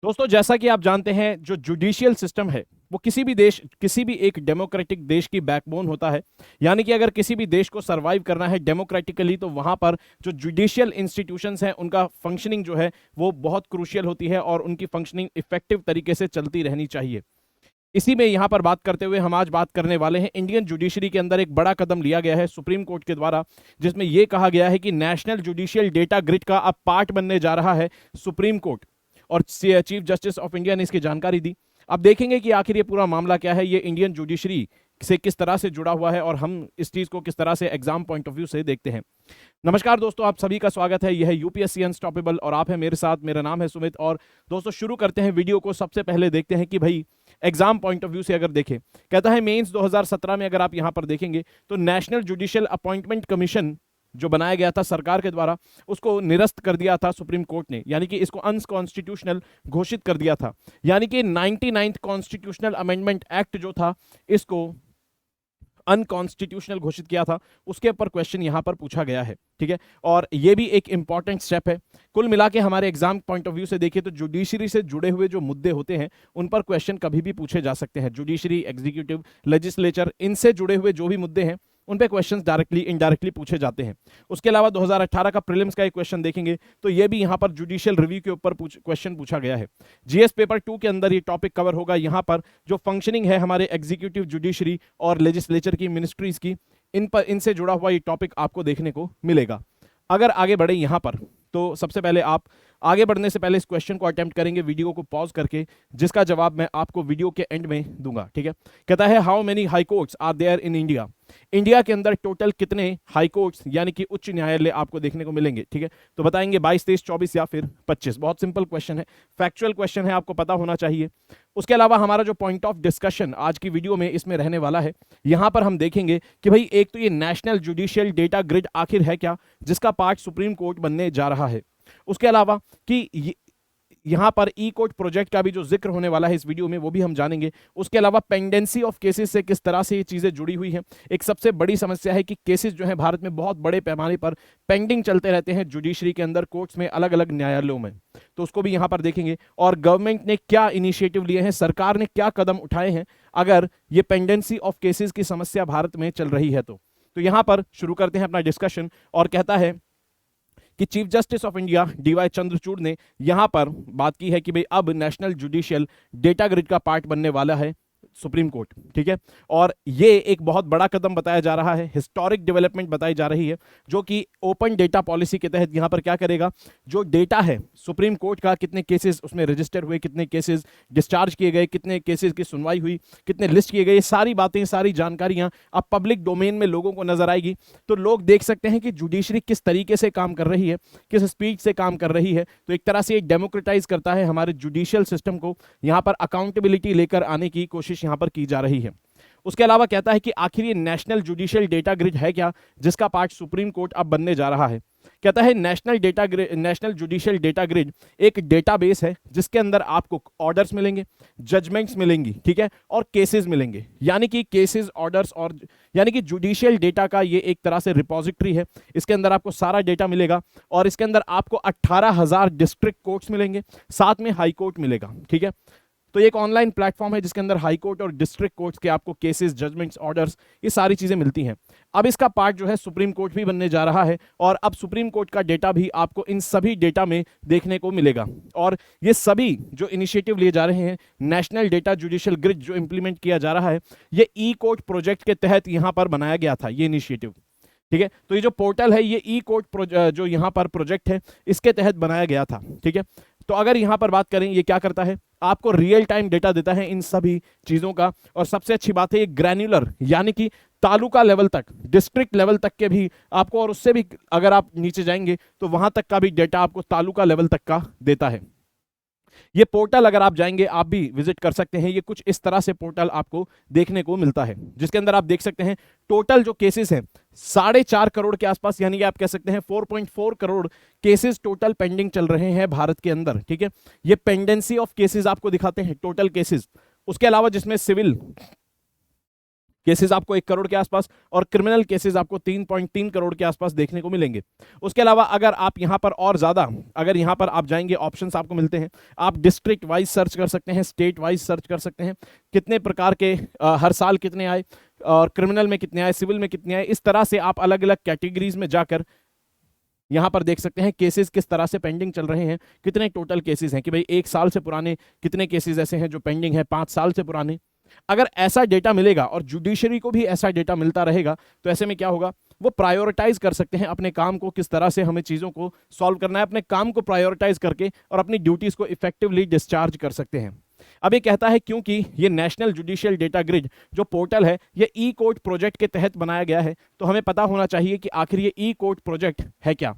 दोस्तों, जैसा कि आप जानते हैं, जो जुडिशियल सिस्टम है वो किसी भी देश, किसी भी एक डेमोक्रेटिक देश की बैकबोन होता है। यानी कि अगर किसी भी देश को सरवाइव करना है डेमोक्रेटिकली, तो वहां पर जो जुडिशियल इंस्टीट्यूशंस हैं उनका फंक्शनिंग जो है वो बहुत क्रूशियल होती है और उनकी फंक्शनिंग इफेक्टिव तरीके से चलती रहनी चाहिए। इसी में यहां पर बात करते हुए हम आज बात करने वाले हैं, इंडियन जुडिशरी के अंदर एक बड़ा कदम लिया गया है सुप्रीम कोर्ट के द्वारा, जिसमें यह कहा गया है कि नेशनल जुडिशियल डेटा ग्रिड का अब पार्ट बनने जा रहा है सुप्रीम कोर्ट। और चीफ जस्टिस ऑफ इंडिया ने इसकी जानकारी दी। अब देखेंगे कि आखिर ये पूरा मामला क्या है, ये इंडियन जुडिशरी से किस तरह से जुड़ा हुआ है और हम इस चीज को किस तरह से एग्जाम पॉइंट ऑफ व्यू से देखते हैं। नमस्कार दोस्तों, आप सभी का स्वागत है। यह है यूपीएससी अनस्टॉपेबल और आप हैं मेरे साथ। मेरा नाम है सुमित। और दोस्तों, शुरू करते हैं वीडियो को। सबसे पहले देखते हैं कि भाई एग्जाम पॉइंट ऑफ व्यू से अगर देखें, कहता है मेंस 2017 में अगर आप यहां पर देखेंगे तो नेशनल जुडिशियल अपॉइंटमेंट कमीशन जो बनाया गया था सरकार के द्वारा, उसको निरस्त कर दिया था सुप्रीम कोर्ट ने, यानी कि इसको अनकॉन्स्टिट्यूशनल घोषित कर दिया था। यानी कि 99th कॉन्स्टिट्यूशनल अमेंडमेंट एक्ट जो था, इसको अनकॉन्स्टिट्यूशनल घोषित किया था। उसके ऊपर क्वेश्चन यहां पर पूछा गया है, ठीक है। और ये भी एक इंपॉर्टेंट स्टेप है। कुल मिला के हमारे एग्जाम पॉइंट ऑफ व्यू से देखिए तो जुडिशरी से जुड़े हुए जो मुद्दे होते हैं उन पर क्वेश्चन कभी भी पूछे जा सकते हैं। जुडिशरी, एग्जीक्यूटिव, लेजिस्लेचर, इनसे जुड़े हुए जो भी मुद्दे हैं उन पे क्वेश्चंस डायरेक्टली इनडायरेक्टली पूछे जाते हैं। उसके अलावा 2018 का प्रीलिम्स का एक क्वेश्चन देखेंगे तो ये भी यहां पर जुडिशियल रिव्यू के ऊपर क्वेश्चन पूछा गया है। जीएस पेपर 2 के अंदर ये टॉपिक कवर होगा। यहां पर जो फंक्शनिंग है हमारे एग्जीक्यूटिव, जुडिशरी और लेजिस्लेचर की, मिनिस्ट्रीज की, इनसे जुड़ा हुआ ये टॉपिक आपको देखने को मिलेगा। अगर आगे बढ़े यहां पर, तो सबसे पहले आप आगे बढ़ने से पहले इस क्वेश्चन को अटेम्प्ट करेंगे वीडियो को पॉज करके, जिसका जवाब मैं आपको वीडियो के एंड में दूंगा, ठीक है। कहता है how many high courts are there in India. India के अंदर टोटल कितने हाई कोर्ट्स यानी कि उच्च न्यायालय आपको देखने को मिलेंगे, ठीक है। तो बताएंगे 22, 23, 24 या फिर 25। बहुत सिंपल क्वेश्चन है, फैक्चुअल क्वेश्चन है, आपको पता होना चाहिए। उसके अलावा हमारा जो पॉइंट ऑफ डिस्कशन आज की वीडियो में इसमें रहने वाला है, यहां पर हम देखेंगे कि भाई एक तो ये नेशनल जुडिशियल डेटा ग्रिड आखिर है क्या, जिसका पार्ट सुप्रीम कोर्ट बनने जा रहा है। उसके अलावा कि यहां पर ई कोर्ट प्रोजेक्ट का भी जो जिक्र होने वाला है इस वीडियो में, वो भी हम जानेंगे। उसके अलावा पेंडेंसी ऑफ केसेस से किस तरह से ये चीजें जुड़ी हुई हैं। एक सबसे बड़ी समस्या है कि केसेस जो है भारत में बहुत बड़े पैमाने पर पेंडिंग चलते रहते हैं जुडिशरी के अंदर, कोर्ट्स में, अलग अलग न्यायालयों में। तो उसको भी यहां पर देखेंगे। और गवर्नमेंट ने क्या इनिशिएटिव लिए हैं, सरकार ने क्या कदम उठाए हैं अगर ये पेंडेंसी ऑफ केसेस की समस्या भारत में चल रही है। तो यहां पर शुरू करते हैं अपना डिस्कशन। और कहता है कि chief justice of India DY Chandrachud ने यहां पर बात की है कि भाई अब नेशनल जुडिशियल डेटा ग्रिड का पार्ट बनने वाला है सुप्रीम कोर्ट, ठीक है। और ये एक बहुत बड़ा कदम बताया जा रहा है, हिस्टोरिक डेवलपमेंट बताई जा रही है, जो कि ओपन डेटा पॉलिसी के तहत यहां पर क्या करेगा, जो डेटा है सुप्रीम कोर्ट का, कितने केसेस उसमें रजिस्टर हुए, कितने केसेस डिस्चार्ज किए गए, कितने केसेस की सुनवाई हुई, कितने लिस्ट किए गए, सारी बातें, सारी जानकारियां अब पब्लिक डोमेन में लोगों को नजर आएगी। तो लोग देख सकते हैं कि जुडिशरी किस तरीके से काम कर रही है, किस स्पीड से काम कर रही है। तो एक तरह से ये डेमोक्रेटाइज करता है हमारे जुडिशियल सिस्टम को, यहां पर अकाउंटेबिलिटी लेकर आने की कोशिश यहां पर की जा रही है। उसके अलावा कहता है कि आखिर ये नेशनल जुडिशियल डेटा ग्रिड है क्या, जिसका पार्ट सुप्रीम कोर्ट अब बनने जा रहा है। कहता है नेशनल जुडिशियल डेटा ग्रिड एक डेटाबेस है जिसके अंदर आपको ऑर्डर्स मिलेंगे, जजमेंट्स मिलेंगी, ठीक है, और केसेस मिलेंगे। यानी कि केसेस, ऑर्डर्स और यानी कि जुडिशियल डेटा का ये एक तरह से रिपोजिटरी है। इसके अंदर आपको सारा डेटा मिलेगा और इसके अंदर आपको 18,000 डिस्ट्रिक्ट कोर्ट्स मिलेंगे, साथ में हाई कोर्ट मिलेगा, ठीक है। तो एक ऑनलाइन प्लेटफॉर्म है जिसके अंदर हाई कोर्ट और डिस्ट्रिक्ट कोर्ट्स के आपको केसेस, जजमेंट्स, ऑर्डर्स, ये सारी चीजें मिलती हैं। अब इसका पार्ट जो है सुप्रीम कोर्ट भी बनने जा रहा है और अब सुप्रीम कोर्ट का डेटा भी आपको इन सभी डेटा में देखने को मिलेगा। और ये सभी जो इनिशिएटिव लिए जा रहे हैं, नेशनल डेटा जुडिशियल ग्रिड जो इंप्लीमेंट किया जा रहा है, ये ई कोर्ट प्रोजेक्ट के तहत यहां पर बनाया गया था ये इनिशिएटिव, ठीक है। तो ये जो पोर्टल है, ये ई कोर्ट जो यहां पर प्रोजेक्ट है, इसके तहत बनाया गया था, ठीक है। तो अगर यहां पर बात करें, ये क्या करता है, आपको रियल टाइम डेटा देता है इन सभी चीजों का। और सबसे अच्छी बात है ये ग्रैन्युलर, यानी कि तालुका लेवल तक, डिस्ट्रिक्ट लेवल तक के भी आपको, और उससे भी अगर आप नीचे जाएंगे तो वहां तक का भी डेटा आपको तालुका लेवल तक का देता है। ये पोर्टल अगर आप जाएंगे, आप भी विजिट कर सकते हैं। ये कुछ इस तरह से पोर्टल आपको देखने को मिलता है, जिसके अंदर आप देख सकते हैं टोटल जो केसेस हैं 4.5 करोड़ के आसपास, यानी कि आप कह सकते हैं 4.4 करोड़ केसेस टोटल पेंडिंग चल रहे हैं भारत के अंदर, ठीक है। ये पेंडेंसी ऑफ केसेस आपको दिखाते हैं, टोटल केसेस। उसके अलावा जिसमें सिविल केसेस आपको 1 करोड़ के आसपास और क्रिमिनल केसेस आपको 3.3 करोड़ के आसपास देखने को मिलेंगे। उसके अलावा अगर आप यहां पर और ज्यादा, अगर यहां पर आप जाएंगे, ऑप्शंस आपको मिलते हैं, आप डिस्ट्रिक्ट वाइज सर्च कर सकते हैं, स्टेट वाइज सर्च कर सकते हैं, कितने प्रकार के हर साल कितने आए और क्रिमिनल में कितने आए, सिविल में कितने आए, इस तरह से आप अलग अलग कैटेगरीज में जाकर यहां पर देख सकते हैं केसेस किस तरह से पेंडिंग चल रहे हैं, कितने टोटल केसेस हैं कि भाई 1 साल से पुराने कितने केसेस ऐसे हैं जो पेंडिंग है, 5 साल से पुराने। अगर ऐसा डेटा मिलेगा और जुडिशरी को भी ऐसा डेटा मिलता रहेगा तो ऐसे में क्या होगा, वो प्रायोरिटाइज कर सकते हैं अपने काम को, किस तरह से हमें चीजों को सॉल्व करना है, अपने काम को प्रायोरिटाइज करके और अपनी ड्यूटीज को इफेक्टिवली डिस्चार्ज कर सकते हैं। अब ये कहता है क्योंकि ये नेशनल जुडिशियल डेटा ग्रिड जो पोर्टल है ये ई कोर्ट प्रोजेक्ट के तहत बनाया गया है, तो हमें पता होना चाहिए कि आखिर ये ई कोर्ट प्रोजेक्ट है क्या।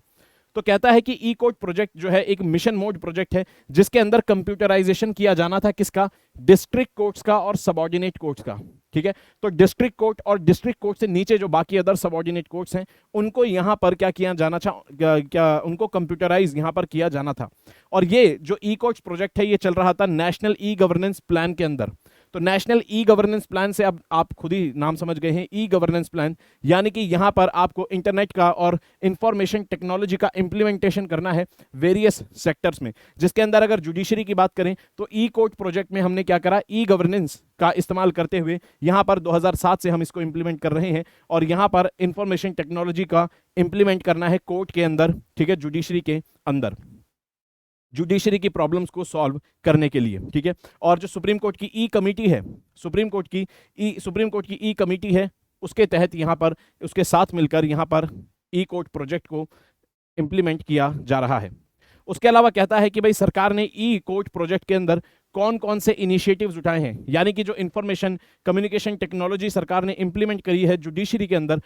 तो कहता है कि ई कोर्ट प्रोजेक्ट जो है एक मिशन मोड प्रोजेक्ट है जिसके अंदर कंप्यूटराइजेशन किया जाना था, किसका, डिस्ट्रिक्ट कोर्ट्स का और सबऑर्डिनेट कोर्ट्स का। ठीक है, तो डिस्ट्रिक्ट कोर्ट और डिस्ट्रिक्ट कोर्ट से नीचे जो बाकी अदर सबऑर्डिनेट कोर्ट्स हैं उनको यहां पर क्या किया जाना था, क्या उनको कंप्यूटराइज यहां पर किया जाना था। और ये जो ई कोर्ट्स प्रोजेक्ट है ये चल रहा था नेशनल ई गवर्नेंस प्लान के अंदर। तो नेशनल ई गवर्नेंस प्लान से अब आप खुद ही नाम समझ गए हैं, ई गवर्नेंस प्लान यानी कि यहां पर आपको इंटरनेट का और इंफॉर्मेशन टेक्नोलॉजी का इंप्लीमेंटेशन करना है वेरियस सेक्टर्स में, जिसके अंदर अगर जुडिशरी की बात करें तो ई कोर्ट प्रोजेक्ट में हमने क्या करा, ई गवर्नेंस का इस्तेमाल करते हुए यहां पर 2007 से हम इसको इंप्लीमेंट कर रहे हैं और यहां पर इंफॉर्मेशन टेक्नोलॉजी का इंप्लीमेंट करना है कोर्ट के अंदर, ठीक है, जुडिशरी के अंदर, जुडिशरी की प्रॉब्लम्स को सॉल्व करने के लिए। ठीक है, और जो सुप्रीम कोर्ट की ई कमेटी है, सुप्रीम कोर्ट की ई कमेटी है, उसके तहत यहां पर उसके साथ मिलकर यहां पर ई कोर्ट प्रोजेक्ट को इंप्लीमेंट किया जा रहा है। उसके अलावा कहता है कि भाई सरकार ने ई कोर्ट प्रोजेक्ट के अंदर कौन कौन से इनिशिएटिव्स उठाए हैं, यानी कि जो इंफॉर्मेशन कम्युनिकेशन टेक्नोलॉजी सरकार ने इंप्लीमेंट करी है जुडिशरी के अंदर,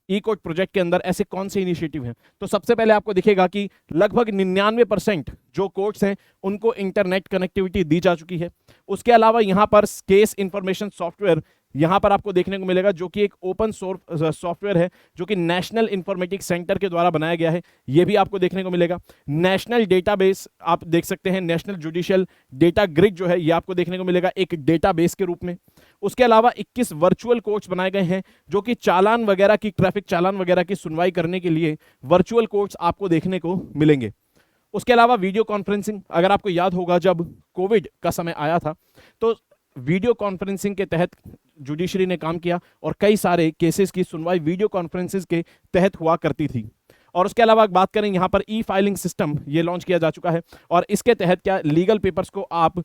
ई कोर्ट प्रोजेक्ट के अंदर ऐसे कौन से इनिशिएटिव हैं। तो सबसे पहले आपको दिखेगा कि लगभग 99% जो कोर्ट्स हैं उनको इंटरनेट कनेक्टिविटी दी जा चुकी है। उसके अलावा यहां पर केस इंफॉर्मेशन सॉफ्टवेयर यहां पर आपको देखने को मिलेगा जो कि एक ओपन सोर्स सॉफ्टवेयर है जो कि नेशनल इंफॉर्मेटिक्स सेंटर के द्वारा बनाया गया है, यह भी आपको देखने को मिलेगा। नेशनल डेटाबेस आप देख सकते हैं, नेशनल जुडिशियल डेटा ग्रिड जो है यह आपको देखने को मिलेगा एक डेटाबेस के रूप में। उसके अलावा 21 वर्चुअल कोर्ट्स बनाए गए हैं जो कि चालान वगैरह की, ट्रैफिक चालान वगैरह की सुनवाई करने के लिए वर्चुअल कोर्ट्स आपको देखने को मिलेंगे। उसके अलावा वीडियो कॉन्फ्रेंसिंग, अगर आपको याद होगा जब कोविड का समय आया था तो वीडियो कॉन्फ्रेंसिंग के तहत जुडिशरी ने काम किया और कई सारे केसेस की सुनवाई वीडियो कॉन्फ्रेंसिंग के तहत हुआ करती थी। और उसके अलावा बात करें यहां पर ई फाइलिंग सिस्टम ये लॉन्च किया जा चुका है और इसके तहत क्या लीगल पेपर्स को आप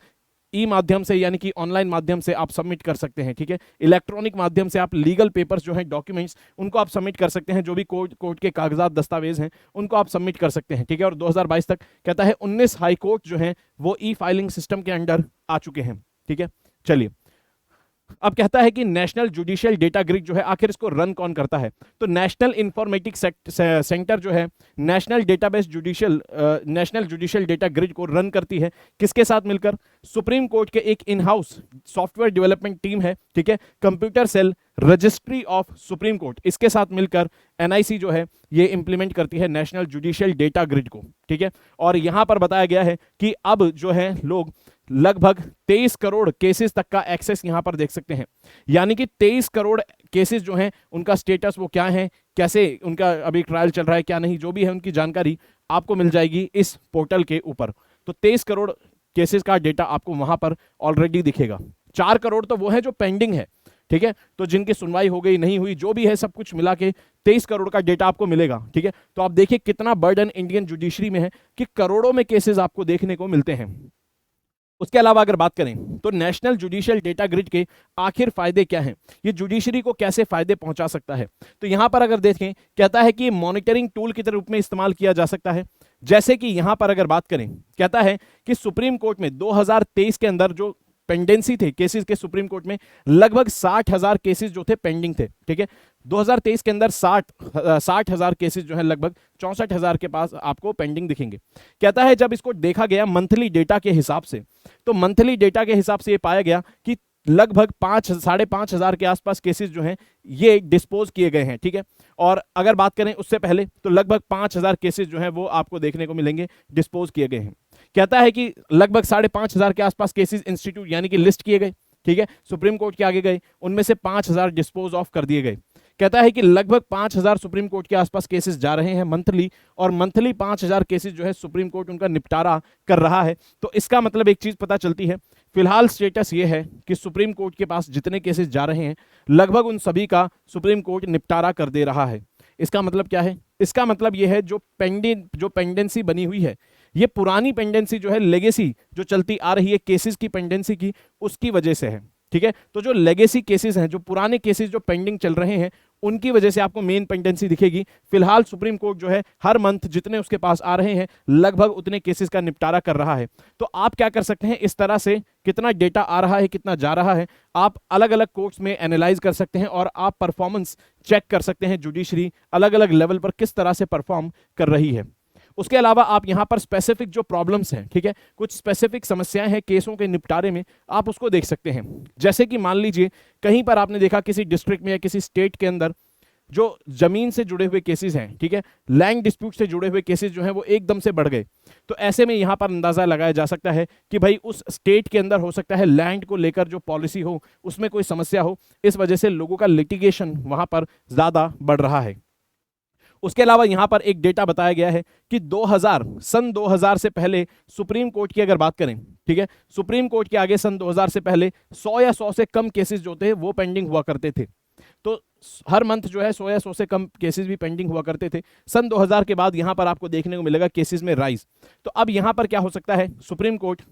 ई माध्यम से यानी कि ऑनलाइन माध्यम से आप सबमिट कर सकते हैं। ठीक है, इलेक्ट्रॉनिक माध्यम से आप लीगल पेपर्स जो हैं, डॉक्यूमेंट्स, उनको आप सबमिट कर सकते हैं, जो भी कोर्ट के कागजात दस्तावेज हैं उनको आप सबमिट कर सकते हैं। ठीक है, और 2022 तक कहता है 19 हाई कोर्ट जो हैं वो ई फाइलिंग सिस्टम के अंडर आ चुके हैं। ठीक है, चलिए अब कहता है कि नेशनल जुडिशियल डेटा ग्रिड जो है आखिर इसको रन कौन करता है। तो नेशनल इंफॉर्मेटिक्स सेंटर जो है नेशनल जुडिशियल डेटा ग्रिड को रन करती है, किसके साथ मिलकर, सुप्रीम कोर्ट के एक in house software development team है, ठीक है, computer cell registry of supreme court, इसके साथ मिलकर एनआईसी जो है ये इंप्लीमेंट करती है नेशनल जुडिशियल डेटा ग्रिड को। ठीक है, और यहां पर बताया गया है कि अब जो है लोग लगभग 23 करोड़ केसेस तक का एक्सेस यहां पर देख सकते हैं, यानी कि 23 करोड़ केसेस जो हैं उनका स्टेटस वो क्या है, कैसे उनका अभी ट्रायल चल रहा है क्या नहीं, जो भी है उनकी जानकारी आपको मिल जाएगी इस पोर्टल के ऊपर। तो 23 करोड़ केसेस का डेटा आपको वहां पर ऑलरेडी दिखेगा। 4 करोड़ तो वो है जो पेंडिंग है, ठीक है, तो जिनकी सुनवाई हो गई नहीं हुई, जो भी है सब कुछ मिला के 23 करोड़ का डेटा आपको मिलेगा। ठीक है, तो आप देखिए कितना बर्डन इंडियन जुडिशरी में है कि करोड़ों में केसेस आपको देखने को मिलते हैं। उसके अलावा अगर बात करें तो नेशनल जुडिशियल डेटा ग्रिड के आखिर फायदे क्या हैं, ये जुडिशरी को कैसे फायदे पहुंचा सकता है। तो यहां पर अगर देखें कहता है कि मॉनिटरिंग टूल के रूप में इस्तेमाल किया जा सकता है। जैसे कि यहां पर अगर बात करें कहता है कि सुप्रीम कोर्ट में 2023 के अंदर जो पेंडेंसी थे केसेस के, सुप्रीम कोर्ट में लगभग 60,000 केसेस जो थे पेंडिंग थे। ठीक है, 2023 के अंदर 60,000 केसेस जो है लगभग 64,000 के पास आपको पेंडिंग दिखेंगे। कहता है जब इसको देखा गया मंथली डेटा के हिसाब से, तो मंथली डेटा के हिसाब से ये पाया गया कि लगभग 5,000 के आसपास केसेस जो हैं ये डिस्पोज किए गए हैं। ठीक है, और अगर बात करें उससे पहले तो लगभग 5,000 केसेस जो हैं वो आपको देखने को मिलेंगे डिस्पोज किए गए हैं। कहता है कि लगभग 5,500 के आसपास केसेस इंस्टीट्यूट यानी कि लिस्ट किए गए। ठीक है, सुप्रीम कोर्ट के आगे गए, उनमें से 5000 डिस्पोज ऑफ कर दिए गए। कहता है कि लगभग 5000 सुप्रीम कोर्ट के आसपास केसेस जा रहे हैं मंथली, और मंथली 5000 केसेस जो है सुप्रीम कोर्ट उनका निपटारा कर रहा है। तो इसका मतलब एक चीज पता चलती है, फिलहाल स्टेटस ये है कि सुप्रीम कोर्ट के पास जितने केसेस जा रहे हैं लगभग उन सभी का सुप्रीम कोर्ट निपटारा कर दे रहा है। इसका मतलब क्या है? इसका मतलब यह है जो पेंडेंसी बनी हुई है, ये पुरानी पेंडेंसी जो है, लेगेसी जो चलती आ रही है केसेस की पेंडेंसी की, उसकी वजह से है। ठीक है, तो जो लेगेसी केसेस हैं, जो पुराने केसेस जो पेंडिंग चल रहे हैं, उनकी वजह से आपको मेन पेंडेंसी दिखेगी। फिलहाल सुप्रीम कोर्ट जो है हर मंथ जितने उसके पास आ रहे हैं लगभग उतने केसेस का निपटारा कर रहा है। तो आप क्या कर सकते हैं, इस तरह से कितना डेटा आ रहा है, कितना जा रहा है, आप अलग अलग कोर्ट्स में एनालाइज कर सकते हैं और आप परफॉर्मेंस चेक कर सकते हैं, जुडिशरी अलग अलग लेवल पर किस तरह से परफॉर्म कर रही है। उसके अलावा आप यहां पर स्पेसिफिक जो प्रॉब्लम्स हैं, ठीक है, कुछ स्पेसिफिक समस्याएं हैं केसों के निपटारे में, आप उसको देख सकते हैं। जैसे कि मान लीजिए कहीं पर आपने देखा किसी डिस्ट्रिक्ट में या किसी स्टेट के अंदर जो जमीन से जुड़े हुए केसेस हैं, ठीक है, लैंड डिस्प्यूट से जुड़े हुए केसेस जो हैं वो एकदम से बढ़ गए। तो ऐसे में यहां पर अंदाजा लगाया जा सकता है कि भाई उस स्टेट के अंदर हो सकता है लैंड को लेकर जो पॉलिसी हो उसमें कोई समस्या हो, इस वजह से लोगों का लिटिगेशन वहां पर ज्यादा बढ़ रहा है। उसके अलावा यहां पर एक डेटा बताया गया है कि सन 2000 से पहले सुप्रीम कोर्ट की अगर बात करें, ठीक है, सुप्रीम कोर्ट के आगे सन 2000 से पहले 100 या 100 से कम केसेस जो थे वो पेंडिंग हुआ करते थे। तो हर मंथ जो है 100 या 100 से कम केसेस भी पेंडिंग हुआ करते थे। सन 2000 के बाद यहां पर आपको देखने को मिलेगा केसेस में राइज। तो अब यहां पर क्या हो सकता है, सुप्रीम कोर्ट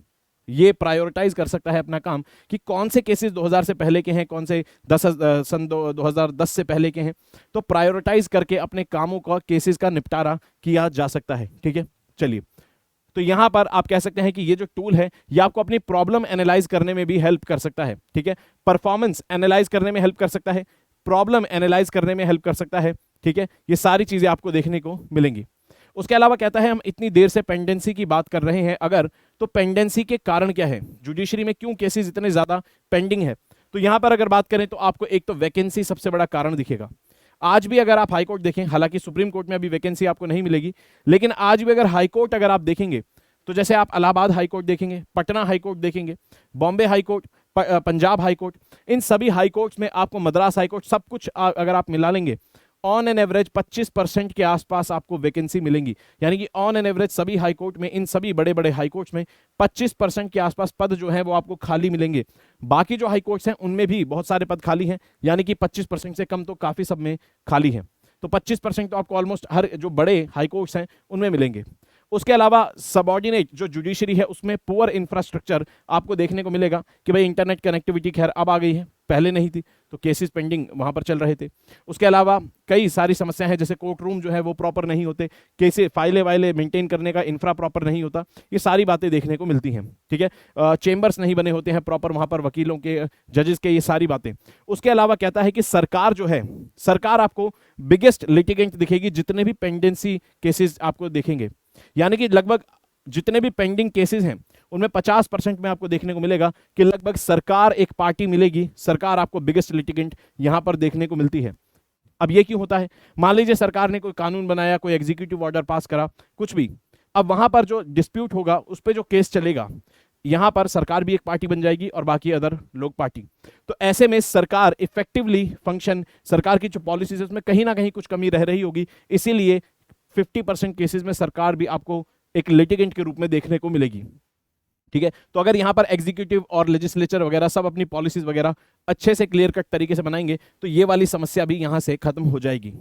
ये प्रायोरिटाइज कर सकता है अपना काम कि कौन से केसेस 2000 से पहले के हैं, कौन से सन 2010 से पहले के हैं। तो प्रायोरिटाइज करके अपने कामों का, केसेस का निपटारा किया जा सकता है। ठीक है, चलिए, तो यहां पर आप कह सकते हैं कि ये जो टूल है ये आपको अपनी प्रॉब्लम एनालाइज करने में भी हेल्प कर सकता है। ठीक है, परफॉर्मेंस एनालाइज करने में हेल्प कर सकता है, प्रॉब्लम एनालाइज करने में हेल्प कर सकता है। ठीक है, ये सारी चीजें आपको देखने को मिलेंगी। उसके अलावा कहता है हम इतनी देर से पेंडेंसी की बात कर रहे हैं अगर, तो पेंडेंसी के कारण क्या है, जुडिशरी में क्यों केसेस इतने ज्यादा पेंडिंग है। तो यहां पर अगर बात करें तो आपको एक तो वैकेंसी सबसे बड़ा कारण दिखेगा। आज भी अगर आप हाईकोर्ट देखें, हालांकि सुप्रीम कोर्ट में अभी वैकेंसी आपको नहीं मिलेगी, लेकिन आज भी अगर हाईकोर्ट अगर आप देखेंगे तो जैसे आप इलाहाबाद हाईकोर्ट देखेंगे, पटना हाईकोर्ट देखेंगे, बॉम्बे हाईकोर्ट, पंजाब हाईकोर्ट, इन सभी हाईकोर्ट्स में आपको, मद्रास हाईकोर्ट, सब कुछ अगर आप मिला लेंगे ऑन एन एवरेज 25% के आसपास आपको वैकेंसी मिलेंगी। यानी कि ऑन एन एवरेज सभी हाईकोर्ट में, इन सभी बड़े बड़े हाईकोर्ट्स में 25% के आसपास पद जो है वो आपको खाली मिलेंगे। बाकी जो हाईकोर्ट्स हैं उनमें भी बहुत सारे पद खाली हैं, यानी कि 25% से कम तो काफी सब में खाली हैं। तो 25% तो आपको ऑलमोस्ट हर जो बड़े हाईकोर्ट्स हैं उनमें मिलेंगे। उसके अलावा सबऑर्डिनेट जो जुडिशरी है उसमें पुअर इंफ्रास्ट्रक्चर आपको देखने को मिलेगा कि भाई इंटरनेट कनेक्टिविटी खैर अब आ गई है, पहले नहीं थी, तो केसेस पेंडिंग वहां पर चल रहे थे। उसके अलावा कई सारी समस्याएं हैं, जैसे कोर्ट रूम जो है वो प्रॉपर नहीं होते, केसेस फाइलें वाइलें मेंटेन करने का इंफ्रा प्रॉपर नहीं होता, ये सारी बातें देखने को मिलती हैं। ठीक है, चेंबर्स नहीं बने होते हैं प्रॉपर वहां पर वकीलों के, जजेस के, ये सारी बातें। उसके अलावा कहता है कि सरकार जो है, सरकार आपको बिगेस्ट लिटिगेंट दिखेगी जितने भी पेंडेंसी केसेस आपको देखेंगे। यानी कि लगभग जितने भी पेंडिंग केसेस हैं उनमें 50% में आपको देखने को मिलेगा कि लगभग सरकार एक पार्टी मिलेगी, सरकार आपको बिगेस्ट लिटिगेंट यहां पर देखने को मिलती है। अब ये क्यों होता है, मान लीजिए सरकार ने कोई कानून बनाया, कोई एग्जीक्यूटिव ऑर्डर पास करा, कुछ भी, अब वहां पर जो डिस्प्यूट होगा उस पर जो केस चलेगा, यहां पर सरकार भी एक पार्टी बन जाएगी और बाकी अदर लोग पार्टी। तो ऐसे में सरकार इफेक्टिवली फंक्शन, सरकार की जो पॉलिसीज है उसमें कहीं ना कहीं कुछ कमी रह रही होगी, इसीलिए 50% केसेस में सरकार भी आपको एक लिटिगेंट के रूप में देखने को मिलेगी। ठीक है, तो अगर यहां पर एग्जीक्यूटिव और लेजिस्लेचर वगैरह सब अपनी पॉलिसीज वगैरह अच्छे से क्लियर कट तरीके से बनाएंगे तो ये वाली समस्या भी यहां से खत्म हो जाएगी।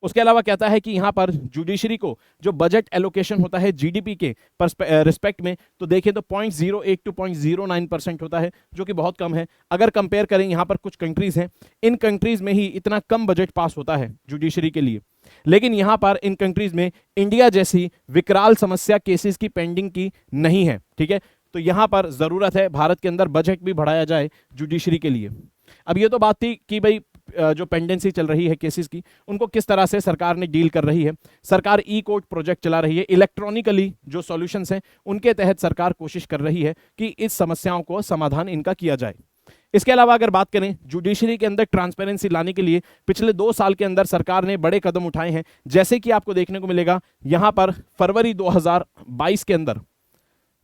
उसके अलावा कहता है कि यहां पर जुडिशरी को जो बजट एलोकेशन होता है जीडीपी के रिस्पेक्ट में, तो देखें तो 0.08 to 0.09% होता है, जो कि बहुत कम है। अगर कंपेयर करें, यहां पर कुछ कंट्रीज हैं, इन कंट्रीज में ही इतना कम बजट पास होता है जुडिशरी के लिए, लेकिन यहां पर इन कंट्रीज में इंडिया जैसी विकराल समस्या केसेस की पेंडिंग की नहीं है। ठीक है, तो यहां पर जरूरत है भारत के अंदर बजट भी बढ़ाया जाए जुडिशरी के लिए। अब ये तो बात थी कि भाई जो पेंडेंसी चल रही है केसेस की, उनको किस तरह से सरकार ने डील कर रही है। सरकार ई कोर्ट प्रोजेक्ट चला रही है, इलेक्ट्रॉनिकली जो सॉल्यूशंस हैं उनके तहत सरकार कोशिश कर रही है कि इस समस्याओं को समाधान इनका किया जाए। इसके अलावा अगर बात करें जुडिशरी के अंदर ट्रांसपेरेंसी लाने के लिए पिछले 2 साल के अंदर सरकार ने बड़े कदम उठाए हैं, जैसे कि आपको देखने को मिलेगा यहां पर फरवरी 2022 के अंदर,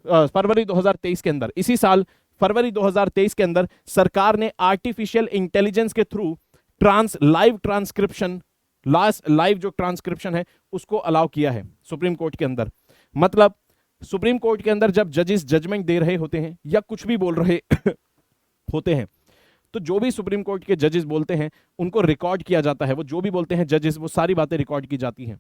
फरवरी 2023 के अंदर, इसी साल फरवरी 2023 के अंदर सरकार ने आर्टिफिशियल इंटेलिजेंस के थ्रू लाइव ट्रांसक्रिप्शन, लाइव जो ट्रांसक्रिप्शन है उसको अलाउ किया है सुप्रीम कोर्ट के अंदर। मतलब सुप्रीम कोर्ट के अंदर जब जजेस जजमेंट दे रहे होते हैं या कुछ भी बोल रहे होते हैं, तो जो भी सुप्रीम कोर्ट के जजेस बोलते हैं उनको रिकॉर्ड किया जाता है। वो जो भी बोलते हैं जजेस, वो सारी बातें रिकॉर्ड की जाती हैं।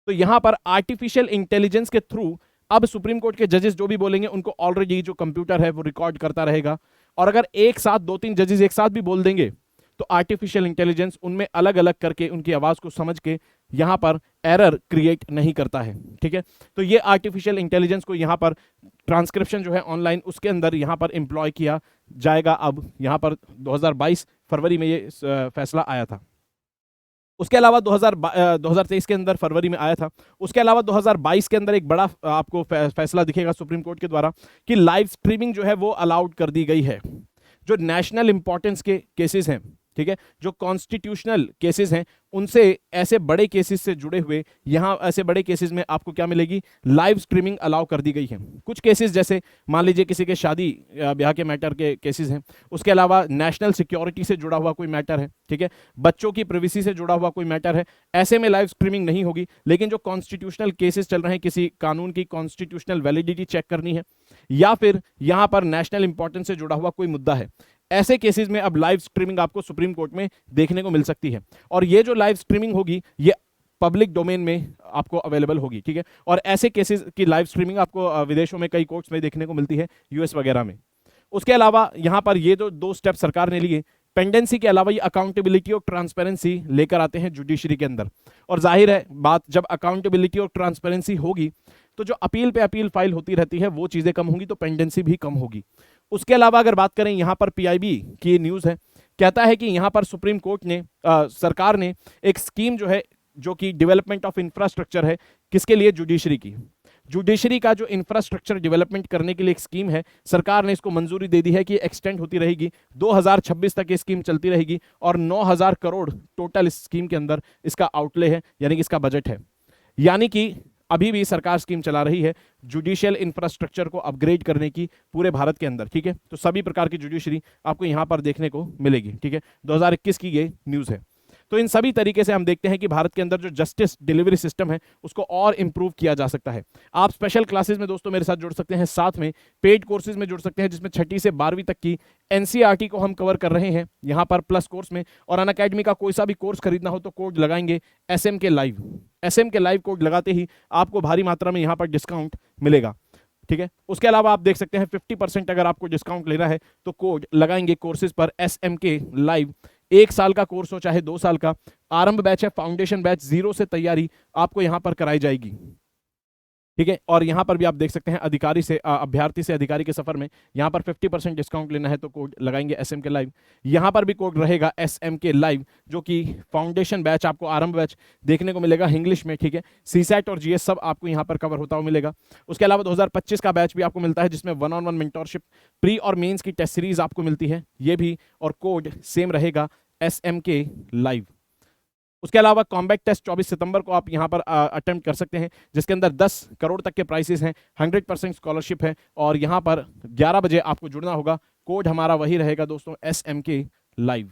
तो यहां पर आर्टिफिशियल इंटेलिजेंस के थ्रू अब सुप्रीम कोर्ट के जजेस जो भी बोलेंगे उनको ऑलरेडी जो कंप्यूटर है वो रिकॉर्ड करता रहेगा। और अगर एक साथ 2-3 जजेस एक साथ भी बोल देंगे तो आर्टिफिशियल इंटेलिजेंस उनमें अलग अलग करके उनकी आवाज को समझ के यहां पर एरर क्रिएट नहीं करता है। ठीक है, तो ये आर्टिफिशियल इंटेलिजेंस को यहां पर ट्रांसक्रिप्शन जो है ऑनलाइन, उसके अंदर यहां पर एम्प्लॉय किया जाएगा। अब यहां पर 2022 फरवरी में ये फैसला आया था। उसके अलावा 2023 के अंदर फरवरी में आया था। उसके अलावा 2022 के अंदर एक बड़ा आपको फैसला दिखेगा सुप्रीम कोर्ट के द्वारा कि लाइव स्ट्रीमिंग जो है वो अलाउड कर दी गई है। जो नेशनल इंपॉर्टेंस के केसेस हैं, ठीक है, जो कॉन्स्टिट्यूशनल केसेस हैं, उनसे ऐसे बड़े केसेस से जुड़े हुए यहां ऐसे बड़े केसेस में आपको क्या मिलेगी, लाइव स्ट्रीमिंग अलाउ कर दी गई है। कुछ केसेस जैसे मान लीजिए किसी के शादी ब्याह के मैटर के केसेस हैं, उसके अलावा नेशनल सिक्योरिटी से जुड़ा हुआ कोई मैटर है, ठीक है, बच्चों की प्राइवेसी से जुड़ा हुआ कोई मैटर है, ऐसे में लाइव स्ट्रीमिंग नहीं होगी। लेकिन जो कॉन्स्टिट्यूशनल केसेस चल रहे हैं, किसी कानून की कॉन्स्टिट्यूशनल वैलिडिटी चेक करनी है या फिर यहां पर नेशनल इंपॉर्टेंस से जुड़ा हुआ कोई मुद्दा है, ऐसे केसेस में अब लाइव स्ट्रीमिंग आपको सुप्रीम कोर्ट में देखने को मिल सकती है। और ये जो लाइव स्ट्रीमिंग होगी ये पब्लिक डोमेन में आपको अवेलेबल होगी। ठीक है, और ऐसे केसेस की लाइव स्ट्रीमिंग आपको विदेशों में कई कोर्ट्स में देखने को मिलती है, यूएस वगैरह में। उसके अलावा यहां पर ये जो 2 स्टेप सरकार ने लिए, पेंडेंसी के अलावा ये अकाउंटेबिलिटी और ट्रांसपेरेंसी लेकर आते हैं जुडिशरी के अंदर। और जाहिर है बात, जब अकाउंटेबिलिटी और ट्रांसपेरेंसी होगी तो जो अपील पे अपील फाइल होती रहती है वो चीजें कम होंगी, तो पेंडेंसी भी कम होगी। उसके अलावा अगर बात करें, यहां पर पीआईबी की न्यूज है, कहता है कि यहां पर सुप्रीम कोर्ट ने सरकार ने एक स्कीम जो है, जो कि डेवलपमेंट ऑफ इंफ्रास्ट्रक्चर है, किसके लिए, जुडिशरी की। जुडिशरी का जो इंफ्रास्ट्रक्चर डेवलपमेंट करने के लिए एक स्कीम है, सरकार ने इसको मंजूरी दे दी है कि एक्सटेंड होती रहेगी, 2026 तक ये स्कीम चलती रहेगी और 9,000 करोड़ टोटल इस स्कीम के अंदर इसका आउटले है, यानी कि इसका बजट है। यानी कि अभी भी सरकार स्कीम चला रही है जुडिशियल इंफ्रास्ट्रक्चर को अपग्रेड करने की पूरे भारत के अंदर। ठीक है, तो सभी प्रकार की जुडिशरी आपको यहां पर देखने को मिलेगी। ठीक है, 2021 की ये न्यूज़ है। तो इन सभी तरीके से हम देखते हैं कि भारत के अंदर जो जस्टिस डिलीवरी सिस्टम है उसको और इंप्रूव किया जा सकता है। आप स्पेशल क्लासेस में दोस्तों मेरे साथ जुड़ सकते हैं, साथ में पेड कोर्सेज में जुड़ सकते हैं, जिसमें 6ठी से 12वीं तक की एनसीईआरटी को हम कवर कर रहे हैं यहाँ पर प्लस कोर्स में। और अनअकैडमी का कोई सा भी कोर्स खरीदना हो तो कोड लगाएंगे SM के लाइव। SM के लाइव कोड लगाते ही आपको भारी मात्रा में यहाँ पर डिस्काउंट मिलेगा। ठीक है, उसके अलावा आप देख सकते हैं 50% अगर आपको डिस्काउंट लेना है तो कोड लगाएंगे कोर्सेज पर SM के लाइव। 1 साल का कोर्स हो चाहे 2 साल का, आरंभ बैच है, फाउंडेशन बैच, 0 से तैयारी आपको यहां पर कराई जाएगी। ठीक है, और यहां पर भी आप देख सकते हैं अधिकारी से अभ्यर्थी से अधिकारी के सफर में यहां पर 50% डिस्काउंट लेना है तो कोड लगाएंगे SM के लाइव। यहां पर भी कोड रहेगा SM के लाइव, जो कि फाउंडेशन बैच आपको आरंभ बैच देखने को मिलेगा इंग्लिश में। ठीक है, CSAT और GS सब आपको यहां पर कवर होता हुआ मिलेगा। उसके अलावा 2025 का बैच भी आपको मिलता है, जिसमें 1-on-1 मेंटोरशिप, प्री और मेंस की टेस्ट सीरीज आपको मिलती है, ये भी, और कोड सेम रहेगा SM के लाइव। उसके अलावा कॉम्बैट टेस्ट 24 सितंबर को आप यहां पर अटेम्प्ट कर सकते हैं, जिसके अंदर 10 करोड़ तक के प्राइसेस हैं, 100% स्कॉलरशिप है। और यहां पर 11 बजे आपको जुड़ना होगा। कोड हमारा वही रहेगा दोस्तों, SM के लाइव।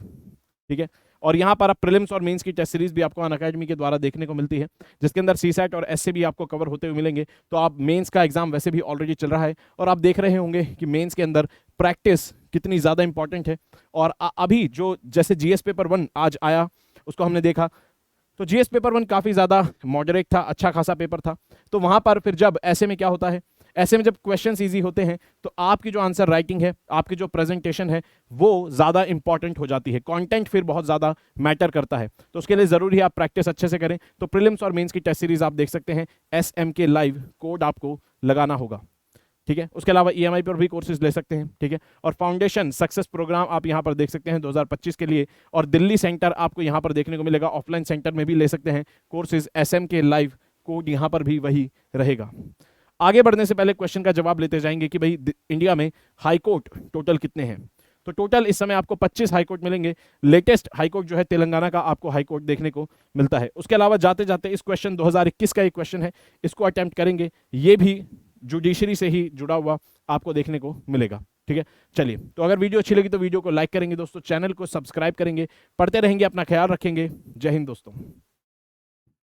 ठीक है, और यहां पर आप प्रीलिम्स और मेंस की टेस्ट सीरीज भी आपको अनअकैडमी के द्वारा देखने को मिलती है, जिसके अंदर CSAT और SC भी आपको कवर होते हुए मिलेंगे। तो आप मेंस का एग्जाम वैसे भी ऑलरेडी चल रहा है और आप देख रहे होंगे कि मेंस के अंदर प्रैक्टिस कितनी ज़्यादा इंपॉर्टेंट है। और अभी जो जैसे GS पेपर 1 आज आया उसको हमने देखा, तो GS पेपर 1 काफ़ी ज़्यादा मॉडरेट था, अच्छा खासा पेपर था। तो वहाँ पर फिर जब ऐसे में क्या होता है, ऐसे में जब क्वेश्चंस इजी होते हैं तो आपकी जो आंसर राइटिंग है, आपकी जो प्रेजेंटेशन है, वो ज़्यादा इंपॉर्टेंट हो जाती है। कंटेंट फिर बहुत ज़्यादा मैटर करता है, तो उसके लिए ज़रूरी है आप प्रैक्टिस अच्छे से करें। तो प्रीलिम्स और मेंस की टेस्ट सीरीज आप देख सकते हैं, SM के लाइव कोड आपको लगाना होगा। ठीक है, उसके अलावा EMI पर भी कोर्सेज ले सकते हैं। ठीक है, और फाउंडेशन सक्सेस प्रोग्राम आप यहाँ पर देख सकते हैं 2025 के लिए, और दिल्ली सेंटर आपको यहाँ पर देखने को मिलेगा। ऑफलाइन सेंटर में भी ले सकते हैं कोर्सेज, SM के लाइव कोड यहाँ पर भी वही रहेगा। आगे बढ़ने से पहले क्वेश्चन का जवाब लेते जाएंगे कि भाई इंडिया में हाई कोर्ट टोटल कितने हैं। तो टोटल इस समय आपको 25 हाई कोर्ट मिलेंगे। लेटेस्ट हाई कोर्ट जो है तेलंगाना का आपको हाई कोर्ट देखने को मिलता है। उसके अलावा जाते जाते इस क्वेश्चन 2021 का एक क्वेश्चन है, इसको अटेम्प्ट करेंगे, ये भी जुडिशरी से ही जुड़ा हुआ आपको देखने को मिलेगा। ठीक है, चलिए, तो अगर वीडियो अच्छी लगी तो वीडियो को लाइक करेंगे दोस्तों, चैनल को सब्सक्राइब करेंगे, पढ़ते रहेंगे, अपना ख्याल रखेंगे। जय हिंद दोस्तों।